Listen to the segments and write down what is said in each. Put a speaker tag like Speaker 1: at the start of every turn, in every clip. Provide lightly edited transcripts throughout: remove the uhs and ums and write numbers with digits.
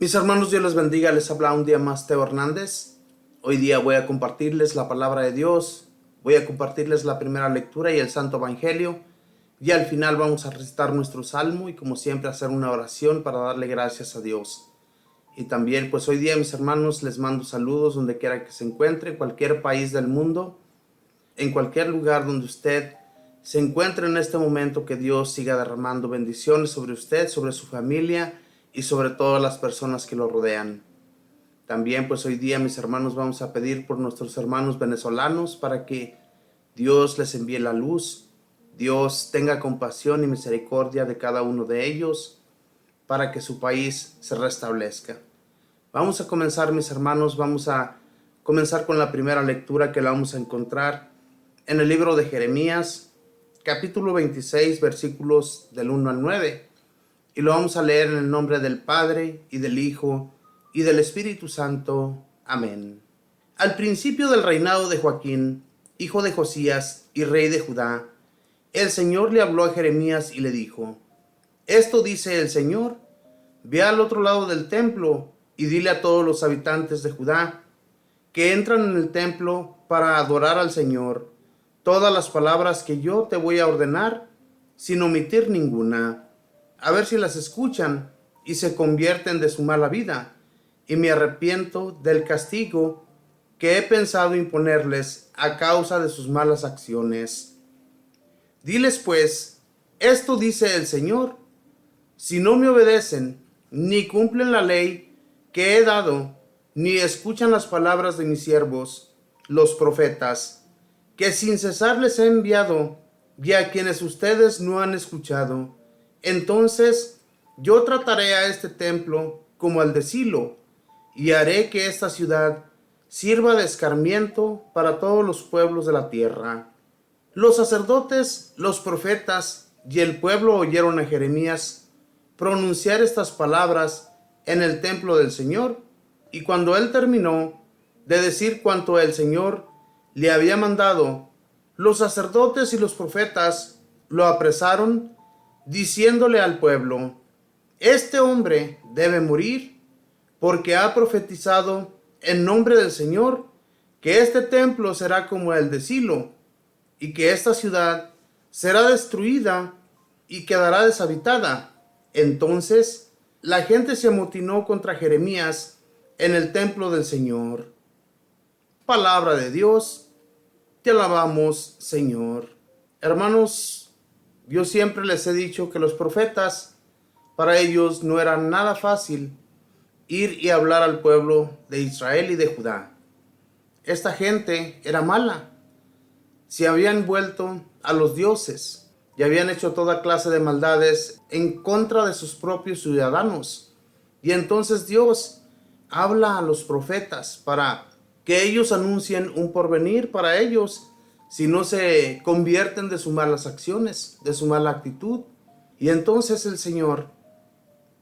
Speaker 1: Mis hermanos, Dios les bendiga, les habla un día más Teo Hernández. Hoy día voy a compartirles la palabra de Dios, voy a compartirles la primera lectura y el Santo Evangelio, y al final vamos a recitar nuestro salmo y como siempre hacer una oración para darle gracias a Dios. Y también pues hoy día, mis hermanos, les mando saludos donde quiera que se encuentre, en cualquier país del mundo, en cualquier lugar donde usted se encuentre en este momento, que Dios siga derramando bendiciones sobre usted, sobre su familia y sobre todas las personas que lo rodean. También pues hoy día, mis hermanos, vamos a pedir por nuestros hermanos venezolanos para que Dios les envíe la luz, Dios tenga compasión y misericordia de cada uno de ellos para que su país se restablezca. Vamos a comenzar, mis hermanos, vamos a comenzar con la primera lectura que la vamos a encontrar en el libro de Jeremías, capítulo 26, versículos del 1 al 9. Y lo vamos a leer en el nombre del Padre, y del Hijo, y del Espíritu Santo. Amén. Al principio del reinado de Joaquín, hijo de Josías y rey de Judá, el Señor le habló a Jeremías y le dijo: Esto dice el Señor: ve al otro lado del templo y dile a todos los habitantes de Judá que entran en el templo para adorar al Señor todas las palabras que yo te voy a ordenar, sin omitir ninguna, a ver si las escuchan y se convierten de su mala vida, y me arrepiento del castigo que he pensado imponerles a causa de sus malas acciones. Diles pues: esto dice el Señor: si no me obedecen, ni cumplen la ley que he dado, ni escuchan las palabras de mis siervos, los profetas, que sin cesar les he enviado, y a quienes ustedes no han escuchado, entonces yo trataré a este templo como al de Silo, y haré que esta ciudad sirva de escarmiento para todos los pueblos de la tierra. Los sacerdotes, los profetas y el pueblo oyeron a Jeremías pronunciar estas palabras en el templo del Señor, y cuando él terminó de decir cuanto el Señor le había mandado, los sacerdotes y los profetas lo apresaron, diciéndole al pueblo: este hombre debe morir, porque ha profetizado en nombre del Señor que este templo será como el de Silo, y que esta ciudad será destruida y quedará deshabitada. Entonces la gente se amotinó contra Jeremías en el templo del Señor. Palabra de Dios, te alabamos, Señor. Hermanos, yo siempre les he dicho que los profetas, para ellos no era nada fácil ir y hablar al pueblo de Israel y de Judá. Esta gente era mala. Se habían vuelto a los dioses y habían hecho toda clase de maldades en contra de sus propios ciudadanos. Y entonces Dios habla a los profetas para que ellos anuncien un porvenir para ellos si no se convierten de sus malas acciones, de su mala actitud. Y entonces el Señor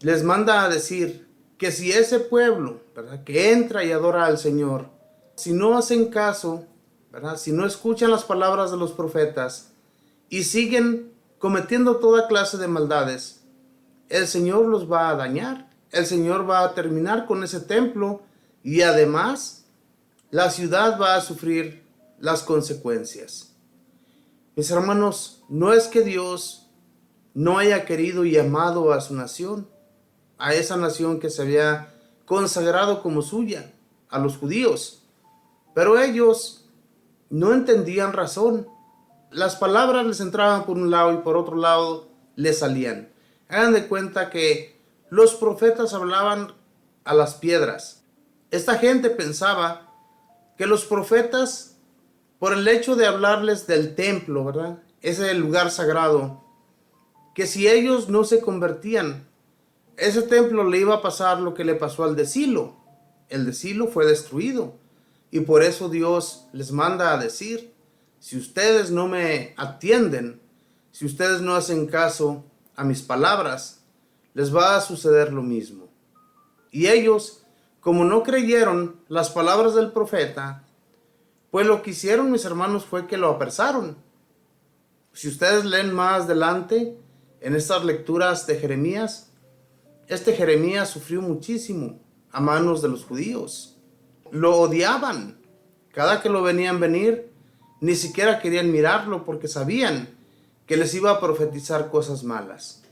Speaker 1: les manda a decir que si ese pueblo, ¿verdad?, que entra y adora al Señor, si no hacen caso, ¿verdad?, si no escuchan las palabras de los profetas y siguen cometiendo toda clase de maldades, el Señor los va a dañar. El Señor va a terminar con ese templo y además la ciudad va a sufrir las consecuencias. Mis hermanos, no es que Dios no haya querido y amado a su nación, a esa nación que se había consagrado como suya, a los judíos, pero ellos no entendían razón. Las palabras les entraban por un lado y por otro lado les salían. Hagan de cuenta que los profetas hablaban a las piedras. Esta gente pensaba que los profetas, por el hecho de hablarles del templo, ¿verdad?, ese es el lugar sagrado, que si ellos no se convertían, ese templo le iba a pasar lo que le pasó al de Silo. El de Silo fue destruido. Y por eso Dios les manda a decir: si ustedes no me atienden, si ustedes no hacen caso a mis palabras, les va a suceder lo mismo. Y ellos, como no creyeron las palabras del profeta, pues lo que hicieron, mis hermanos, fue que lo apresaron. Si ustedes leen más adelante en estas lecturas de Jeremías, Este Jeremías sufrió muchísimo a manos de los judíos. Lo odiaban. Cada que lo venían venir, ni siquiera querían mirarlo porque sabían que les iba a profetizar cosas malas.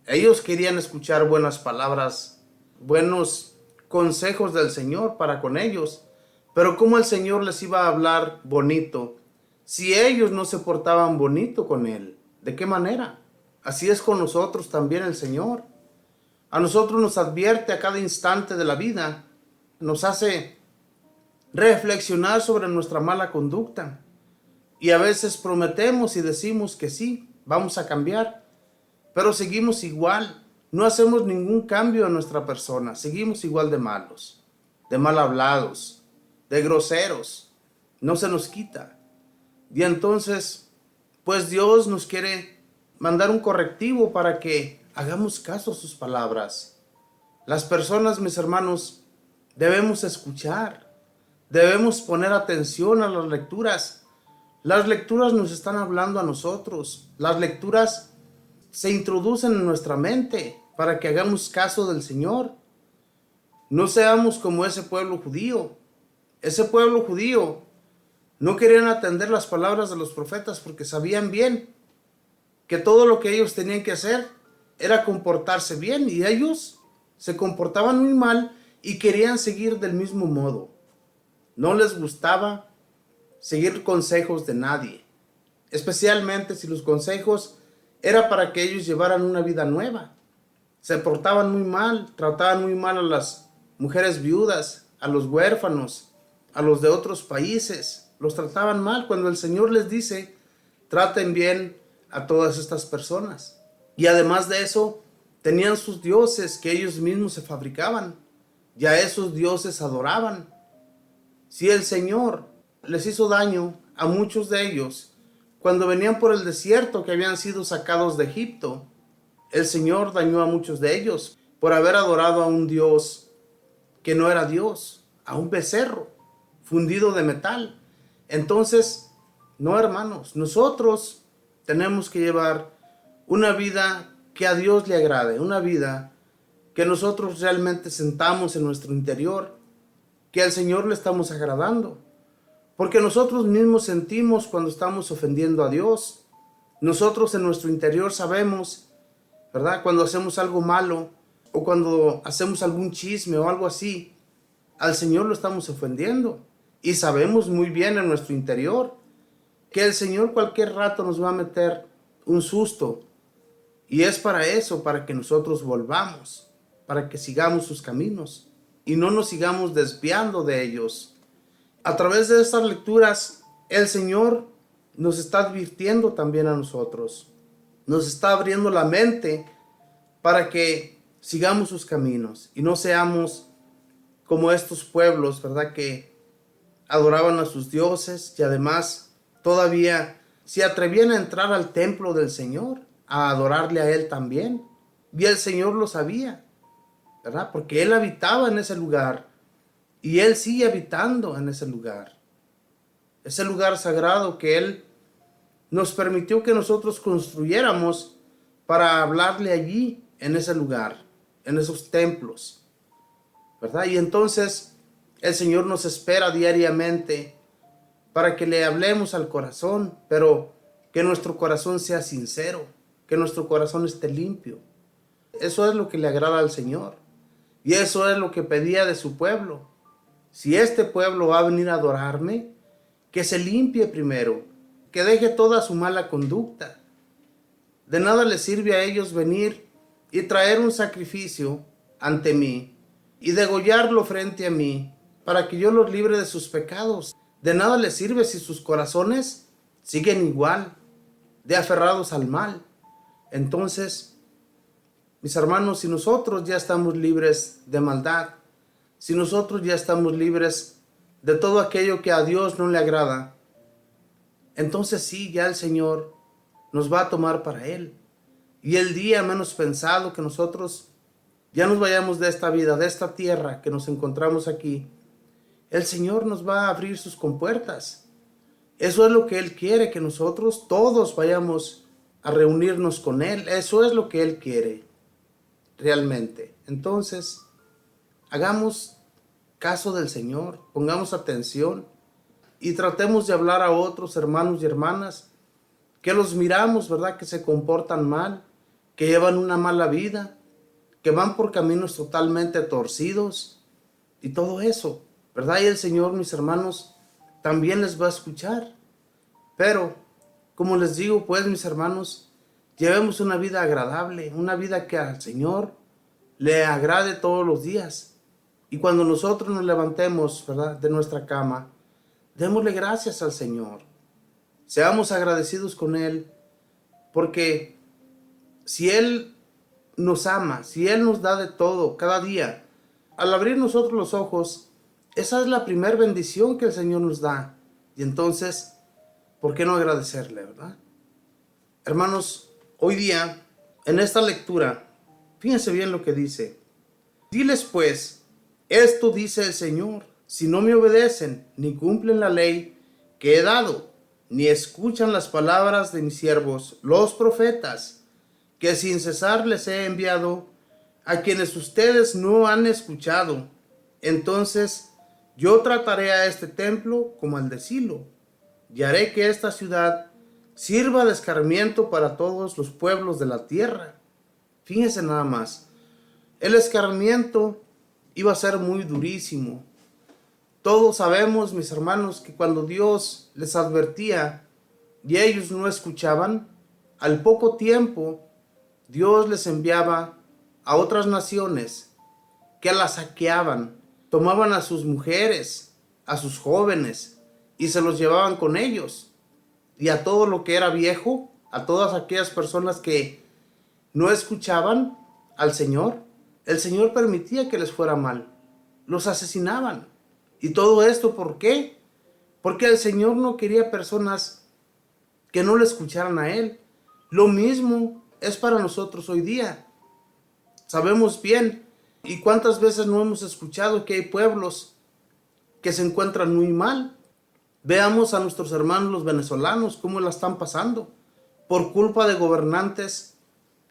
Speaker 1: Ellos querían escuchar buenas palabras, buenos consejos del Señor para con ellos. Pero ¿cómo el Señor les iba a hablar bonito si ellos no se portaban bonito con Él? ¿De qué manera? Así es con nosotros también el Señor. A nosotros nos advierte a cada instante de la vida, nos hace reflexionar sobre nuestra mala conducta. Y a veces prometemos y decimos que sí, vamos a cambiar, pero seguimos igual, no hacemos ningún cambio en nuestra persona, seguimos igual de malos, de mal hablados, de groseros, no se nos quita. Y entonces, pues Dios nos quiere mandar un correctivo para que hagamos caso a sus palabras. Las personas, mis hermanos, debemos escuchar, debemos poner atención a las lecturas. Las lecturas nos están hablando a nosotros, las lecturas se introducen en nuestra mente para que hagamos caso del Señor. No seamos como ese pueblo judío. Ese pueblo judío no querían atender las palabras de los profetas porque sabían bien que todo lo que ellos tenían que hacer era comportarse bien, y ellos se comportaban muy mal y querían seguir del mismo modo. No les gustaba seguir consejos de nadie, especialmente si los consejos era para que ellos llevaran una vida nueva. Se portaban muy mal, trataban muy mal a las mujeres viudas, a los huérfanos, a los de otros países, los trataban mal, cuando el Señor les dice, traten bien a todas estas personas. Y además de eso, tenían sus dioses que ellos mismos se fabricaban, y a esos dioses adoraban. Si el Señor les hizo daño a muchos de ellos, cuando venían por el desierto que habían sido sacados de Egipto, el Señor dañó a muchos de ellos por haber adorado a un Dios que no era Dios, a un becerro fundido de metal. Entonces, no, hermanos, nosotros tenemos que llevar una vida que a Dios le agrade, una vida que nosotros realmente sentamos en nuestro interior, que al Señor le estamos agradando. Porque nosotros mismos sentimos cuando estamos ofendiendo a Dios. Nosotros en nuestro interior sabemos, ¿verdad? Cuando hacemos algo malo o cuando hacemos algún chisme o algo así, al Señor lo estamos ofendiendo. Y sabemos muy bien en nuestro interior que el Señor cualquier rato nos va a meter un susto. Y es para eso, para que nosotros volvamos, para que sigamos sus caminos y no nos sigamos desviando de ellos. A través de estas lecturas, el Señor nos está advirtiendo también a nosotros. Nos está abriendo la mente para que sigamos sus caminos y no seamos como estos pueblos, ¿verdad? Que adoraban a sus dioses y además todavía se atrevían a entrar al templo del Señor, a adorarle a Él también. Y el Señor lo sabía, ¿verdad? Porque Él habitaba en ese lugar y Él sigue habitando en ese lugar sagrado que Él nos permitió que nosotros construyéramos para hablarle allí, en ese lugar, en esos templos, ¿verdad? Y entonces el Señor nos espera diariamente para que le hablemos al corazón, pero que nuestro corazón sea sincero, que nuestro corazón esté limpio. Eso es lo que le agrada al Señor. Y eso es lo que pedía de su pueblo. Si este pueblo va a venir a adorarme, que se limpie primero, que deje toda su mala conducta. De nada les sirve a ellos venir y traer un sacrificio ante mí y degollarlo frente a mí para que yo los libre de sus pecados. De nada les sirve si sus corazones siguen igual, de aferrados al mal. Entonces, mis hermanos, si nosotros ya estamos libres de maldad, si nosotros ya estamos libres de todo aquello que a Dios no le agrada, entonces sí, ya el Señor nos va a tomar para Él. Y el día menos pensado que nosotros ya nos vayamos de esta vida, de esta tierra que nos encontramos aquí, el Señor nos va a abrir sus compuertas. Eso es lo que Él quiere, que nosotros todos vayamos a reunirnos con Él. Eso es lo que Él quiere, realmente. Entonces, hagamos caso del Señor, pongamos atención y tratemos de hablar a otros hermanos y hermanas que los miramos, ¿verdad? Que se comportan mal, que llevan una mala vida, que van por caminos totalmente torcidos y todo eso, ¿verdad? Y el Señor, mis hermanos, también les va a escuchar. Pero, como les digo, pues, mis hermanos, llevemos una vida agradable, una vida que al Señor le agrade todos los días. Y cuando nosotros nos levantemos, ¿verdad?, de nuestra cama, démosle gracias al Señor. Seamos agradecidos con Él, porque si Él nos ama, si Él nos da de todo cada día, al abrir nosotros los ojos, esa es la primera bendición que el Señor nos da. Y entonces, ¿por qué no agradecerle, verdad? Hermanos, hoy día, en esta lectura, fíjense bien lo que dice. Diles pues, esto dice el Señor, si no me obedecen, ni cumplen la ley que he dado, ni escuchan las palabras de mis siervos, los profetas, que sin cesar les he enviado, a quienes ustedes no han escuchado, entonces yo trataré a este templo como al de Silo, y haré que esta ciudad sirva de escarmiento para todos los pueblos de la tierra. Fíjense nada más, el escarmiento iba a ser muy durísimo. Todos sabemos, mis hermanos, que cuando Dios les advertía y ellos no escuchaban, al poco tiempo Dios les enviaba a otras naciones que las saqueaban, tomaban a sus mujeres, a sus jóvenes y se los llevaban con ellos. Y a todo lo que era viejo, a todas aquellas personas que no escuchaban al Señor, el Señor permitía que les fuera mal. Los asesinaban. ¿Y todo esto por qué? Porque el Señor no quería personas que no le escucharan a Él. Lo mismo es para nosotros hoy día. Sabemos bien, y cuántas veces no hemos escuchado que hay pueblos que se encuentran muy mal. Veamos a nuestros hermanos los venezolanos cómo la están pasando por culpa de gobernantes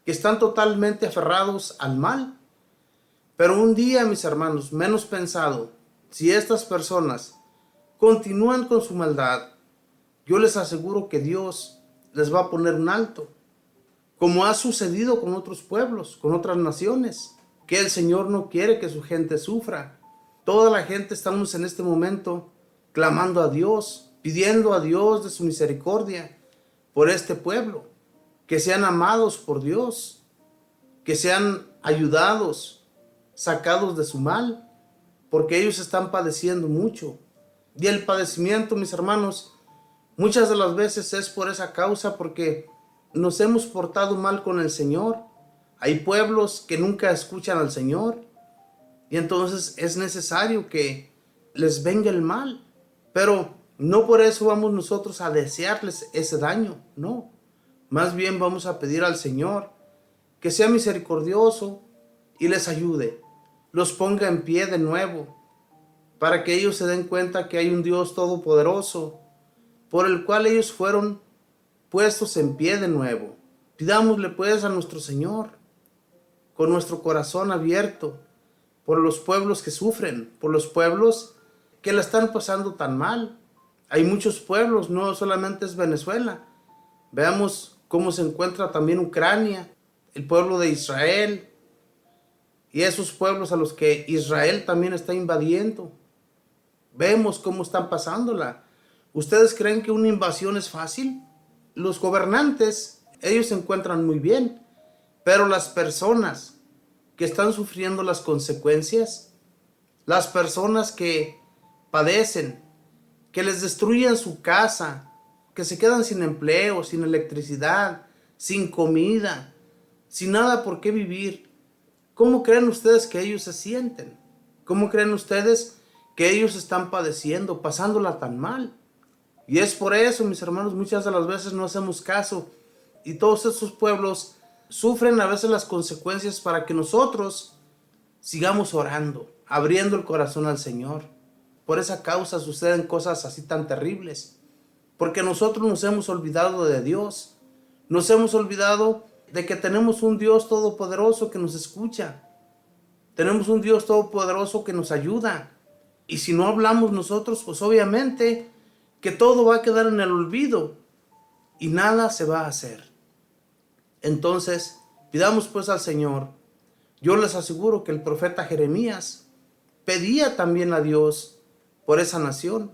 Speaker 1: que están totalmente aferrados al mal. Pero un día, mis hermanos, menos pensado, si estas personas continúan con su maldad, yo les aseguro que Dios les va a poner un alto, como ha sucedido con otros pueblos, con otras naciones, que el Señor no quiere que su gente sufra. Toda la gente estamos en este momento clamando a Dios, pidiendo a Dios de su misericordia por este pueblo, que sean amados por Dios, que sean ayudados, sacados de su mal, porque ellos están padeciendo mucho. Y el padecimiento, mis hermanos, muchas de las veces es por esa causa, porque nos hemos portado mal con el Señor. Hay pueblos que nunca escuchan al Señor, y entonces es necesario que les venga el mal. Pero no por eso vamos nosotros a desearles ese daño, no. Más bien vamos a pedir al Señor que sea misericordioso y les ayude, los ponga en pie de nuevo, para que ellos se den cuenta que hay un Dios todopoderoso, por el cual ellos fueron puestos en pie de nuevo. Pidámosle pues a nuestro Señor, con nuestro corazón abierto, por los pueblos que sufren, por los pueblos que la están pasando tan mal. Hay muchos pueblos, no solamente es Venezuela. Veamos cómo se encuentra también Ucrania, el pueblo de Israel, y esos pueblos a los que Israel también está invadiendo. Vemos cómo están pasándola. ¿Ustedes creen que una invasión es fácil? Los gobernantes, ellos se encuentran muy bien, pero las personas que están sufriendo las consecuencias, las personas que padecen, que les destruyen su casa, que se quedan sin empleo, sin electricidad, sin comida, sin nada por qué vivir, ¿cómo creen ustedes que ellos se sienten? ¿Cómo creen ustedes que ellos están padeciendo, pasándola tan mal? Y es por eso, mis hermanos, muchas de las veces no hacemos caso, y todos estos pueblos sufren a veces las consecuencias para que nosotros sigamos orando, abriendo el corazón al Señor. Por esa causa suceden cosas así tan terribles, porque nosotros nos hemos olvidado de Dios, nos hemos olvidado de que tenemos un Dios todopoderoso que nos escucha. Tenemos un Dios todopoderoso que nos ayuda. Y si no hablamos nosotros, pues obviamente que todo va a quedar en el olvido y nada se va a hacer. Entonces, pidamos pues al Señor. Yo les aseguro que el profeta Jeremías pedía también a Dios por esa nación.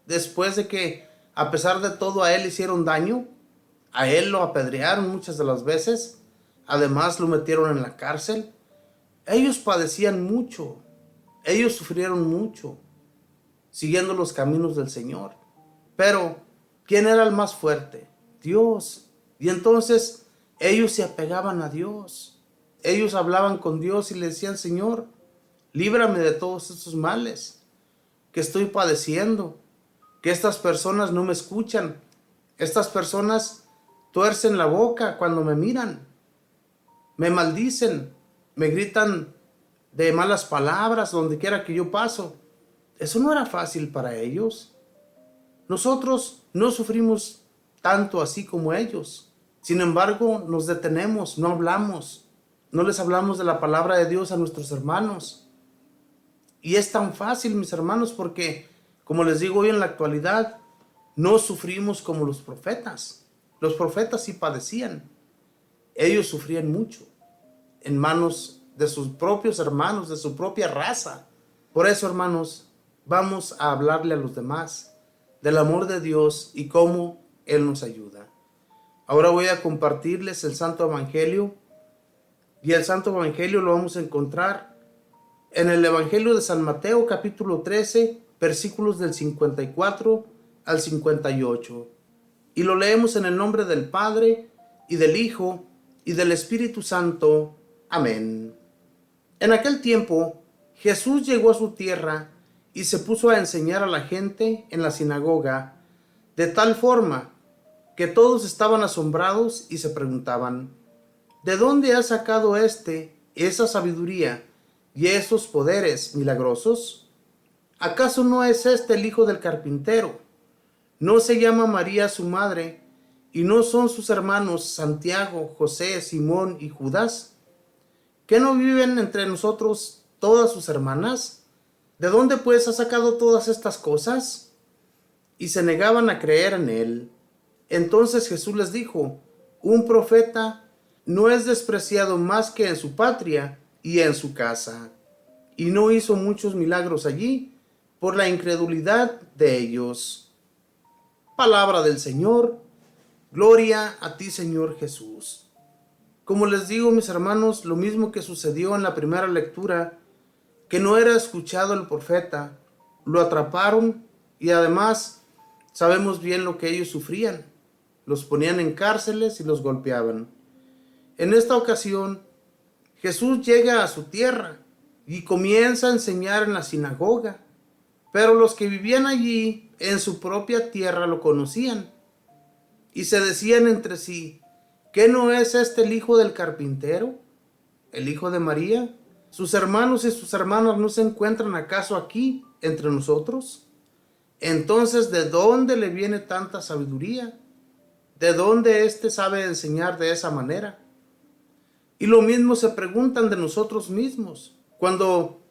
Speaker 1: Después de que, a pesar de todo, a él hicieron daño, a él lo apedrearon muchas de las veces, además lo metieron en la cárcel. Ellos padecían mucho, ellos sufrieron mucho, siguiendo los caminos del Señor. Pero, ¿quién era el más fuerte? Dios. Y entonces ellos se apegaban a Dios. Ellos hablaban con Dios y le decían: Señor, líbrame de todos estos males que estoy padeciendo, que estas personas no me escuchan, estas personas tuercen la boca cuando me miran, me maldicen, me gritan de malas palabras donde quiera que yo paso. Eso no era fácil para ellos. Nosotros no sufrimos tanto así como ellos. Sin embargo, nos detenemos, no hablamos. No les hablamos de la palabra de Dios a nuestros hermanos. Y es tan fácil, mis hermanos, porque, como les digo hoy en la actualidad, no sufrimos como los profetas. Los profetas sí padecían. Ellos sufrían mucho en manos de sus propios hermanos, de su propia raza. Por eso, hermanos, vamos a hablarle a los demás del amor de Dios y cómo Él nos ayuda. Ahora voy a compartirles el Santo Evangelio. Y el Santo Evangelio lo vamos a encontrar en el Evangelio de San Mateo, capítulo 13, versículos del 54 al 58. Y lo leemos en el nombre del Padre, y del Hijo, y del Espíritu Santo. Amén. En aquel tiempo, Jesús llegó a su tierra y se puso a enseñar a la gente en la sinagoga, de tal forma que todos estaban asombrados y se preguntaban: ¿de dónde ha sacado esa sabiduría y esos poderes milagrosos? ¿Acaso no es este el hijo del carpintero? ¿No se llama María su madre? ¿Y no son sus hermanos Santiago, José, Simón y Judas? ¿Qué no viven entre nosotros todas sus hermanas? ¿De dónde pues ha sacado todas estas cosas? Y se negaban a creer en él. Entonces Jesús les dijo: un profeta no es despreciado más que en su patria y en su casa. Y no hizo muchos milagros allí por la incredulidad de ellos. Palabra del Señor. Gloria a ti, Señor Jesús. Como les digo, mis hermanos, lo mismo que sucedió en la primera lectura, que no era escuchado el profeta, lo atraparon y además sabemos bien lo que ellos sufrían. Los ponían en cárceles y los golpeaban. En esta ocasión, Jesús llega a su tierra y comienza a enseñar en la sinagoga, pero los que vivían allí en su propia tierra lo conocían y se decían entre sí: ¿qué no es este el hijo del carpintero, el hijo de María? ¿Sus hermanos y sus hermanas no se encuentran acaso aquí entre nosotros? Entonces, ¿de dónde le viene tanta sabiduría? ¿De dónde éste sabe enseñar de esa manera? Y lo mismo se preguntan de nosotros mismos. Cuando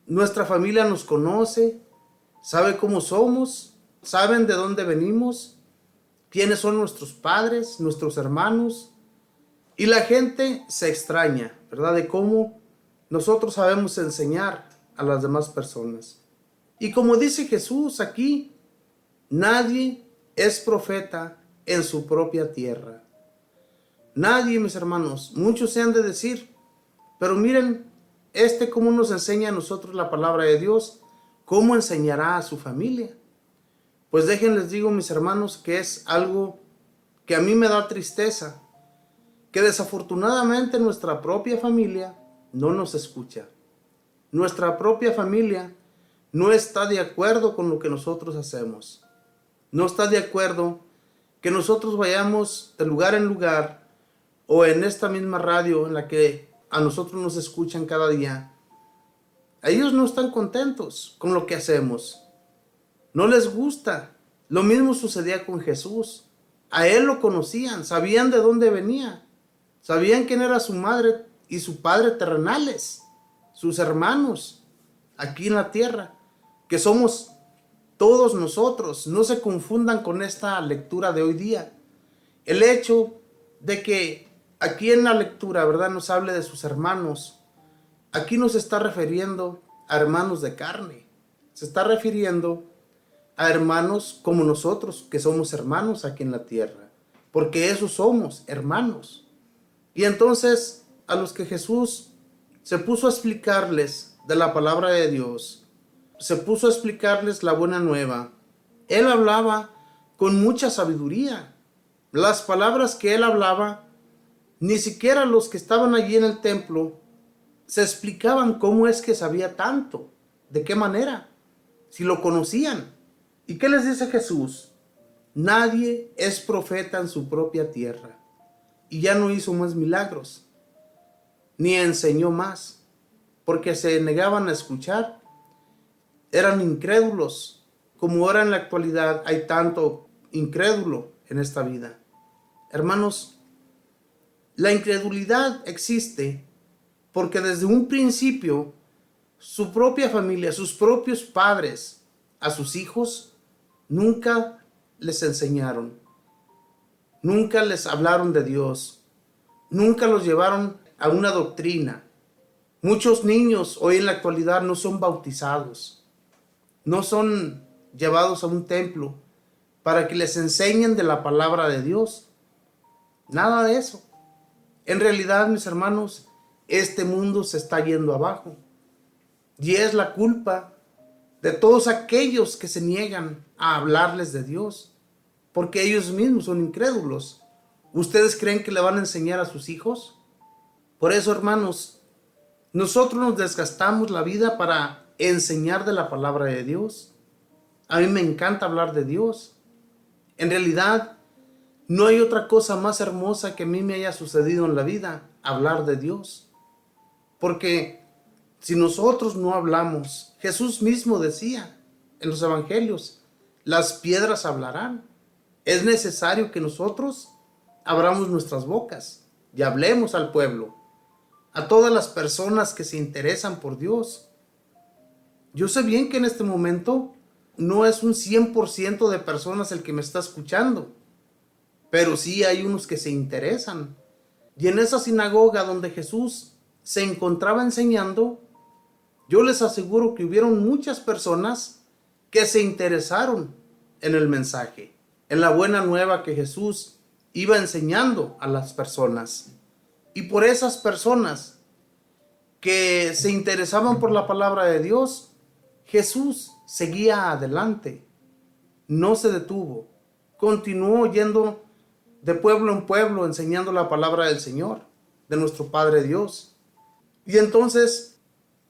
Speaker 1: nuestra familia nos conoce, sabe cómo somos, saben de dónde venimos, quiénes son nuestros padres, nuestros hermanos. Y la gente se extraña, ¿verdad?, de cómo nosotros sabemos enseñar a las demás personas. Y como dice Jesús aquí, nadie es profeta en su propia tierra. Nadie, mis hermanos. Muchos se han de decir: pero miren, cómo nos enseña a nosotros la palabra de Dios, ¿cómo enseñará a su familia? Pues déjenles digo, mis hermanos, que es algo que a mí me da tristeza, que desafortunadamente nuestra propia familia no nos escucha. Nuestra propia familia no está de acuerdo con lo que nosotros hacemos. No está de acuerdo que nosotros vayamos de lugar en lugar, o en esta misma radio en la que a nosotros nos escuchan cada día. Ellos no están contentos con lo que hacemos. No les gusta. Lo mismo sucedía con Jesús. A él lo conocían, sabían de dónde venía, sabían quién era su madre y su padre terrenales. sus hermanos aquí en la tierra, que somos todos nosotros. No se confundan con esta lectura de hoy día. El hecho de que aquí en la lectura, ¿verdad?, nos hable de sus hermanos, aquí nos está refiriendo a hermanos de carne. Se está refiriendo a hermanos como nosotros, que somos hermanos aquí en la tierra, porque esos somos hermanos. Y entonces, a los que Jesús se puso a explicarles de la palabra de Dios, se puso a explicarles la buena nueva, Él hablaba con mucha sabiduría. Las palabras que Él hablaba, ni siquiera los que estaban allí en el templo se explicaban cómo es que sabía tanto, de qué manera, si lo conocían. ¿Y qué les dice Jesús? Nadie es profeta en su propia tierra. Y ya no hizo más milagros, ni enseñó más, porque se negaban a escuchar. Eran incrédulos, como ahora en la actualidad hay tanto incrédulo en esta vida. Hermanos, la incredulidad existe porque desde un principio su propia familia, sus propios padres, a sus hijos, nunca les enseñaron, nunca les hablaron de Dios, nunca los llevaron a una doctrina. Muchos niños hoy en la actualidad no son bautizados, no son llevados a un templo para que les enseñen de la palabra de Dios. Nada de eso. En realidad, mis hermanos, este mundo se está yendo abajo. Y es la culpa de todos aquellos que se niegan a hablarles de Dios, porque ellos mismos son incrédulos. ¿Ustedes creen que le van a enseñar a sus hijos? Por eso, hermanos, nosotros nos desgastamos la vida para enseñar de la palabra de Dios. A mí me encanta hablar de Dios. En realidad, no hay otra cosa más hermosa que a mí me haya sucedido en la vida, hablar de Dios. Porque si nosotros no hablamos, Jesús mismo decía en los evangelios, las piedras hablarán. Es necesario que nosotros abramos nuestras bocas y hablemos al pueblo, a todas las personas que se interesan por Dios. Yo sé bien que en este momento no es un 100% de personas el que me está escuchando, pero sí hay unos que se interesan. Y en esa sinagoga donde Jesús se encontraba enseñando, yo les aseguro que hubieron muchas personas que se interesaron en el mensaje, en la buena nueva que Jesús iba enseñando a las personas. Y por esas personas que se interesaban por la palabra de Dios, Jesús seguía adelante, no se detuvo, continuó yendo de pueblo en pueblo enseñando la palabra del Señor, de nuestro Padre Dios. Y entonces,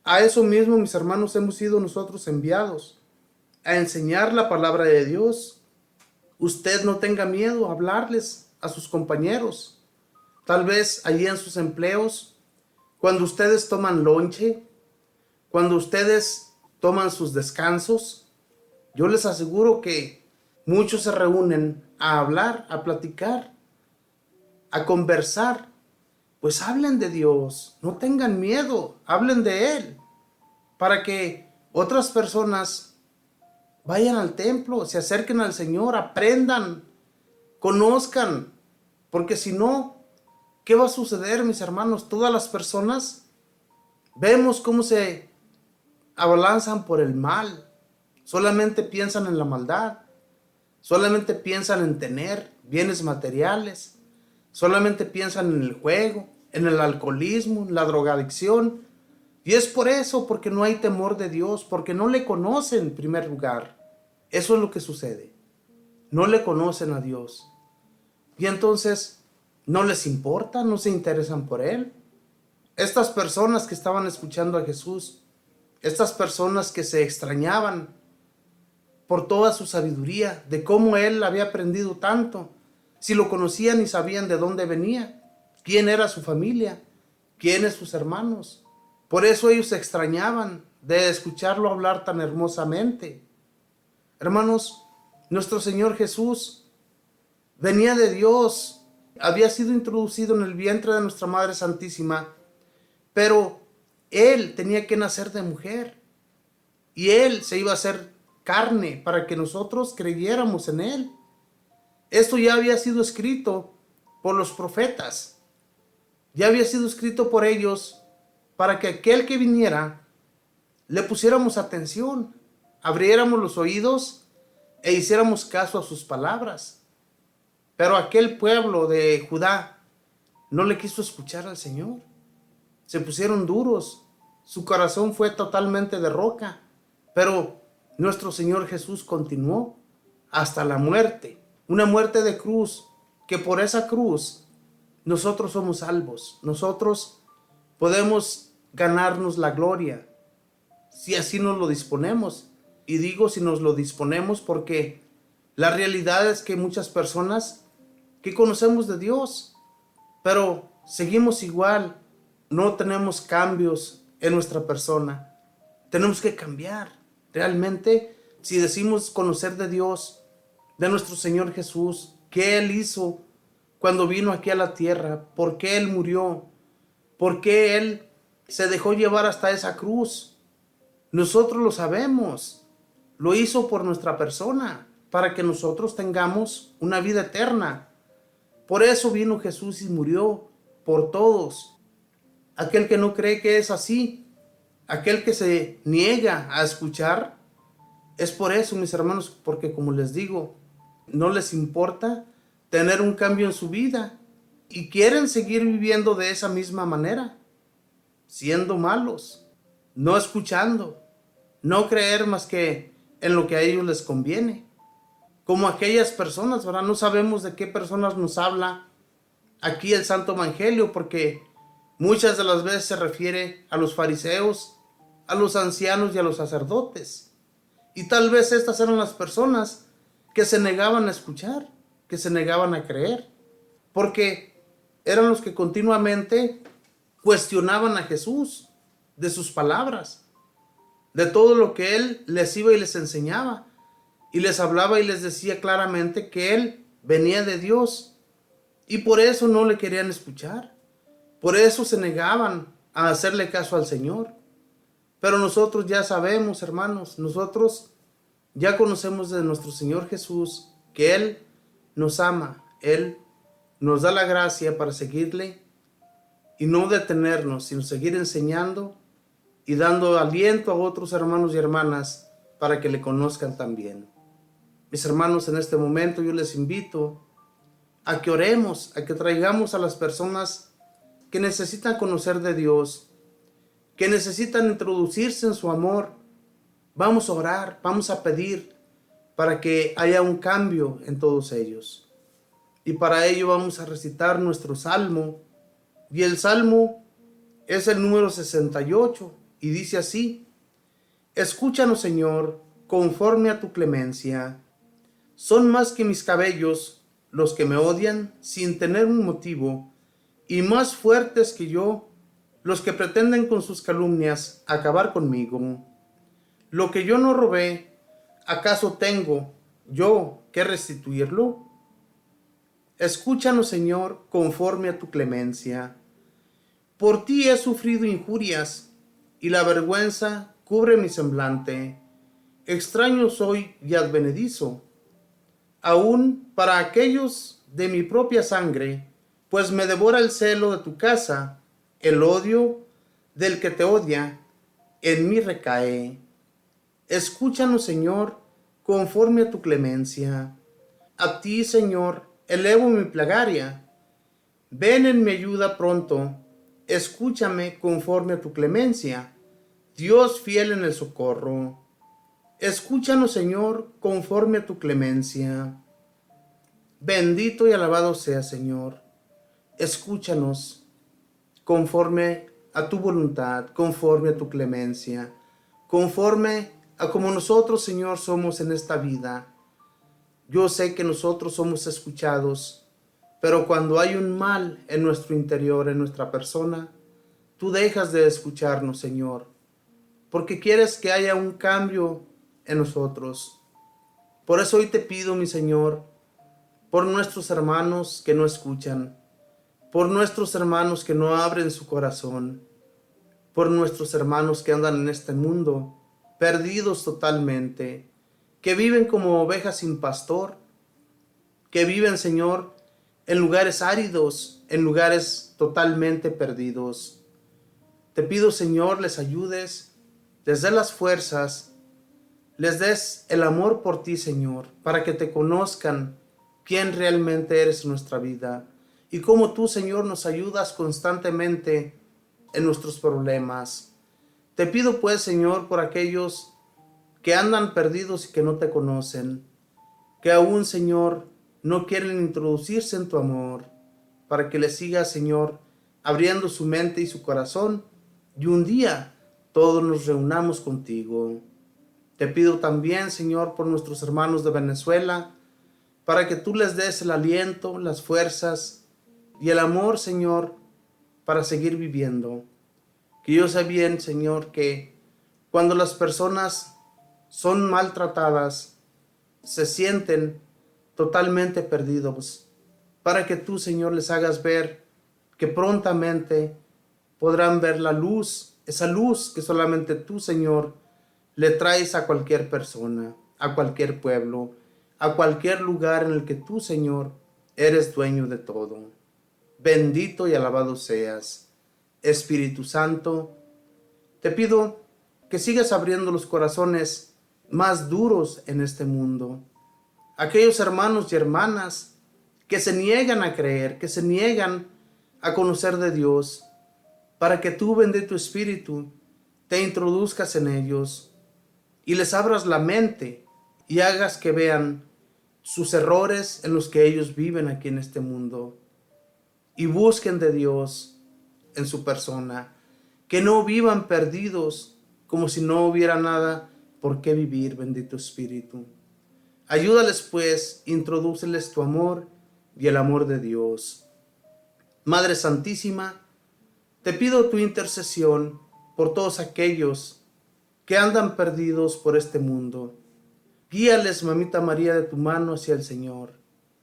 Speaker 1: a eso mismo, mis hermanos, hemos sido nosotros enviados, a enseñar la palabra de Dios. Usted no tenga miedo a hablarles a sus compañeros, tal vez allí en sus empleos, cuando ustedes toman lonche, cuando ustedes toman sus descansos. Yo les aseguro que muchos se reúnen a hablar, a platicar, a conversar. Pues hablen de Dios, no tengan miedo, hablen de Él, para que otras personas vayan al templo, se acerquen al Señor, aprendan, conozcan, porque si no, ¿qué va a suceder, mis hermanos? Todas las personas vemos cómo se abalanzan por el mal, solamente piensan en la maldad, solamente piensan en tener bienes materiales, solamente piensan en el juego, en el alcoholismo, en la drogadicción. Y es por eso, porque no hay temor de Dios, porque no le conocen en primer lugar. Eso es lo que sucede. No le conocen a Dios. Y entonces no les importa, no se interesan por Él. Estas personas que estaban escuchando a Jesús, estas personas que se extrañaban por toda su sabiduría, de cómo Él había aprendido tanto, si lo conocían y sabían de dónde venía, quién era su familia, quiénes sus hermanos. Por eso ellos se extrañaban de escucharlo hablar tan hermosamente. Hermanos, nuestro Señor Jesús venía de Dios, había sido introducido en el vientre de nuestra Madre Santísima, pero Él tenía que nacer de mujer y Él se iba a hacer carne para que nosotros creyéramos en Él. Esto ya había sido escrito por los profetas, ya había sido escrito por ellos para que aquel que viniera le pusiéramos atención, abriéramos los oídos e hiciéramos caso a sus palabras. Pero aquel pueblo de Judá no le quiso escuchar al Señor. Se pusieron duros, su corazón fue totalmente de roca, pero nuestro Señor Jesús continuó hasta la muerte, una muerte de cruz, que por esa cruz nosotros somos salvos, nosotros podemos ganarnos la gloria, si así nos lo disponemos. Y digo si nos lo disponemos porque la realidad es que muchas personas que conocemos de Dios, pero seguimos igual, no tenemos cambios en nuestra persona. Tenemos que cambiar. Realmente, si decimos conocer de Dios, de nuestro Señor Jesús, qué Él hizo cuando vino aquí a la tierra, por qué Él murió, por qué Él se dejó llevar hasta esa cruz. Nosotros lo sabemos. Lo hizo por nuestra persona, para que nosotros tengamos una vida eterna. Por eso vino Jesús y murió por todos. Aquel que no cree que es así, aquel que se niega a escuchar, es por eso, mis hermanos, porque como les digo, no les importa tener un cambio en su vida y quieren seguir viviendo de esa misma manera, siendo malos, no escuchando, no creer más que en lo que a ellos les conviene. Como aquellas personas, ¿verdad? No sabemos de qué personas nos habla aquí el Santo Evangelio, porque muchas de las veces se refiere a los fariseos, a los ancianos y a los sacerdotes. Y tal vez estas eran las personas que se negaban a escuchar, que se negaban a creer, porque eran los que continuamente cuestionaban a Jesús de sus palabras, de todo lo que Él les iba y les enseñaba. Y les hablaba y les decía claramente que Él venía de Dios. Y por eso no le querían escuchar. Por eso se negaban a hacerle caso al Señor. Pero nosotros ya sabemos, hermanos, nosotros ya conocemos de nuestro Señor Jesús que Él nos ama. Él nos da la gracia para seguirle y no detenernos, sino seguir enseñando y dando aliento a otros hermanos y hermanas para que le conozcan también. Mis hermanos, en este momento yo les invito a que oremos, a que traigamos a las personas que necesitan conocer de Dios, que necesitan introducirse en su amor. Vamos a orar, vamos a pedir para que haya un cambio en todos ellos. Y para ello vamos a recitar nuestro salmo. Y el salmo es el número 68 y dice así: Escúchanos, Señor, conforme a tu clemencia. Son más que mis cabellos los que me odian sin tener un motivo, y más fuertes que yo los que pretenden con sus calumnias acabar conmigo. Lo que yo no robé, ¿acaso tengo yo que restituirlo? Escúchanos, Señor, conforme a tu clemencia. Por ti he sufrido injurias, y la vergüenza cubre mi semblante. Extraño soy y advenedizo, aún para aquellos de mi propia sangre, pues me devora el celo de tu casa, el odio del que te odia, en mí recae. Escúchanos, Señor, conforme a tu clemencia. A ti, Señor, elevo mi plegaria. Ven en mi ayuda pronto. Escúchame conforme a tu clemencia, Dios fiel en el socorro. Escúchanos, Señor, conforme a tu clemencia. Bendito y alabado sea, Señor. Escúchanos conforme a tu voluntad, conforme a tu clemencia, conforme a como nosotros, Señor, somos en esta vida. Yo sé que nosotros somos escuchados, pero cuando hay un mal en nuestro interior, en nuestra persona, tú dejas de escucharnos, Señor, porque quieres que haya un cambio en nosotros. Por eso hoy te pido, mi Señor, por nuestros hermanos que no escuchan, por nuestros hermanos que no abren su corazón, por nuestros hermanos que andan en este mundo, perdidos totalmente, que viven como ovejas sin pastor, que viven, Señor, en lugares áridos, en lugares totalmente perdidos. Te pido, Señor, les ayudes, les des las fuerzas, les des el amor por ti, Señor, para que te conozcan quién realmente eres en nuestra vida y cómo tú, Señor, nos ayudas constantemente en nuestros problemas. Te pido, pues, Señor, por aquellos que andan perdidos y que no te conocen, que aún, Señor, no quieren introducirse en tu amor, para que les sigas, Señor, abriendo su mente y su corazón, y un día todos nos reunamos contigo. Te pido también, Señor, por nuestros hermanos de Venezuela, para que tú les des el aliento, las fuerzas y el amor, Señor, para seguir viviendo. Que yo sé bien, Señor, que cuando las personas son maltratadas, se sienten totalmente perdidos, para que tú, Señor, les hagas ver que prontamente podrán ver la luz, esa luz que solamente tú, Señor, le traes a cualquier persona, a cualquier pueblo, a cualquier lugar en el que tú, Señor, eres dueño de todo. Bendito y alabado seas. Espíritu Santo, te pido que sigas abriendo los corazones más duros en este mundo. Aquellos hermanos y hermanas que se niegan a creer, que se niegan a conocer de Dios, para que tú, bendito Espíritu, te introduzcas en ellos y les abras la mente y hagas que vean sus errores en los que ellos viven aquí en este mundo y busquen de Dios en su persona, que no vivan perdidos como si no hubiera nada por qué vivir, bendito Espíritu. Ayúdales pues, introdúceles tu amor y el amor de Dios. Madre Santísima, te pido tu intercesión por todos aquellos que andan perdidos por este mundo. Guíales, Mamita María, de tu mano hacia el Señor.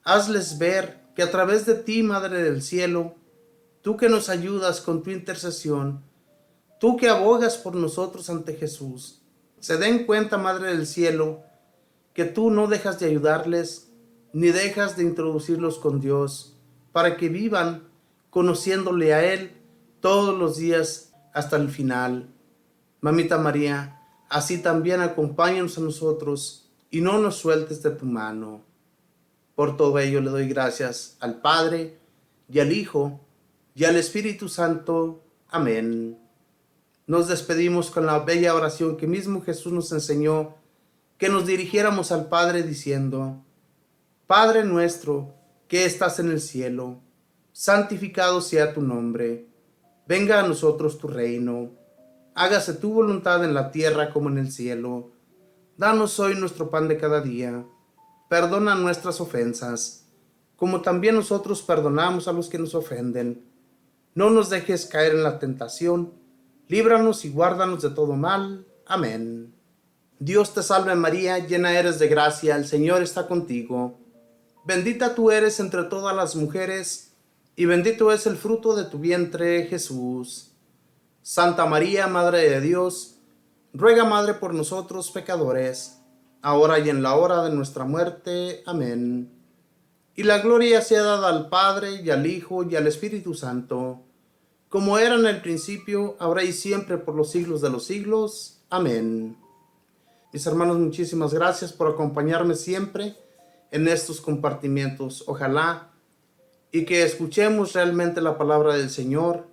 Speaker 1: Hazles ver que a través de ti, Madre del Cielo, tú que nos ayudas con tu intercesión, tú que abogas por nosotros ante Jesús, se den cuenta, Madre del Cielo, que tú no dejas de ayudarles, ni dejas de introducirlos con Dios, para que vivan conociéndole a Él todos los días hasta el final. Mamita María, así también acompáñanos a nosotros y no nos sueltes de tu mano. Por todo ello le doy gracias al Padre, y al Hijo, y al Espíritu Santo. Amén. Nos despedimos con la bella oración que mismo Jesús nos enseñó, que nos dirigiéramos al Padre diciendo: Padre nuestro, que estás en el cielo, santificado sea tu nombre. Venga a nosotros tu reino. Hágase tu voluntad en la tierra como en el cielo. Danos hoy nuestro pan de cada día. Perdona nuestras ofensas, como también nosotros perdonamos a los que nos ofenden. No nos dejes caer en la tentación. Líbranos y guárdanos de todo mal. Amén. Dios te salve María, llena eres de gracia, el Señor está contigo. Bendita tú eres entre todas las mujeres, y bendito es el fruto de tu vientre, Jesús. Santa María, Madre de Dios, ruega, Madre, por nosotros pecadores, ahora y en la hora de nuestra muerte. Amén. Y la gloria sea dada al Padre, y al Hijo, y al Espíritu Santo, como era en el principio, ahora y siempre, por los siglos de los siglos. Amén. Mis hermanos, muchísimas gracias por acompañarme siempre en estos compartimientos. Ojalá y que escuchemos realmente la palabra del Señor,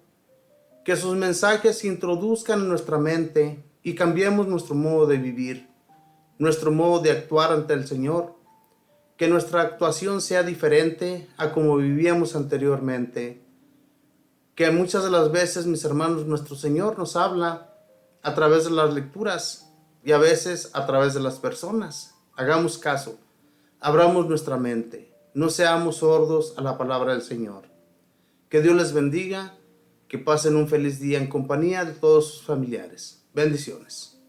Speaker 1: que sus mensajes se introduzcan en nuestra mente y cambiemos nuestro modo de vivir, nuestro modo de actuar ante el Señor, que nuestra actuación sea diferente a como vivíamos anteriormente, que muchas de las veces, mis hermanos, nuestro Señor nos habla a través de las lecturas y a veces a través de las personas. Hagamos caso, abramos nuestra mente, no seamos sordos a la palabra del Señor. Que Dios les bendiga, que pasen un feliz día en compañía de todos sus familiares. Bendiciones.